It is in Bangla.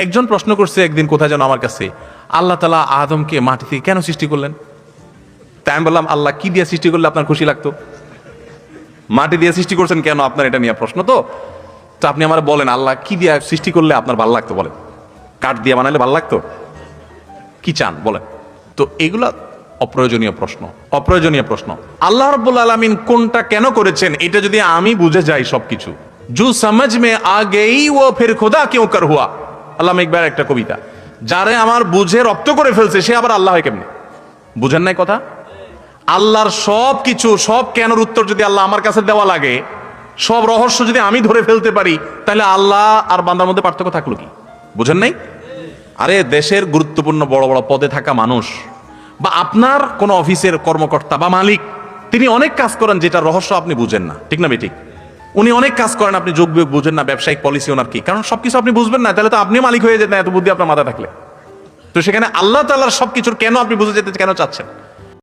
একজন প্রশ্ন করছে একদিন কোথায় যেন আমার কাছে, আল্লাহ তাআলা আদমকে মাটি থেকে কেন সৃষ্টি করলেন? তাই আমি বললাম, আল্লাহ কি দিয়ে সৃষ্টি করলে আপনার খুশি লাগতো? মাটি দিয়ে সৃষ্টি করছেন কেন, আপনার এটা নিয়ে প্রশ্ন। তো আপনি আমার বলেন, আল্লাহ কি দিয়ে সৃষ্টি করলে আপনার ভালো লাগতো? বলেন, কাঠ দিয়ে বানাইলে ভালো লাগতো? কি চান বলেন? তো এগুলা অপ্রয়োজনীয় প্রশ্ন, অপ্রয়োজনীয় প্রশ্ন। আল্লাহ রাব্বুল আলামিন কোনটা কেন করেছেন এটা যদি আমি বুঝে যাই সবকিছু, জু সমঝ মে আ গই ও ফির খোদা কিউ কর হুয়া। আল্লামা ইকবাল একটা কবিতা, যারে আমার বুঝে রপ্ত করে ফেলছে সে আবার আল্লাহ হয় কেমনে? বুঝেন নাই কথা? আল্লাহর সব কিছু, সব কেনর উত্তর যদি আল্লাহ আমার কাছে দেওয়া লাগে, সব রহস্য যদি আমি ধরে ফেলতে পারি, তাহলে আল্লাহ আর বান্দার মধ্যে পার্থক্য থাকলো কি? বুঝেন নাই? আরে দেশের গুরুত্বপূর্ণ বড় বড় পদে থাকা মানুষ বা আপনার কোন অফিসের কর্মকর্তা বা মালিক, তিনি অনেক কাজ করেন যেটা রহস্য আপনি বুঝেন না, ঠিক না বেঠিক? উনি অনেক কাজ করেন, আপনি যোগ বিয়োগ বুঝেন না, ব্যবসায়িক পলিসি ওনার কি, কারণ সবকিছু আপনি বুঝবেন না, তাহলে তো আপনি মালিক হয়ে যেতেন এত বুদ্ধি আপনার মাথায় থাকলে। তো সেখানে আল্লাহ তাআলার সবকিছুর কেন আপনি বুঝে যেতে কেন চাচ্ছেন?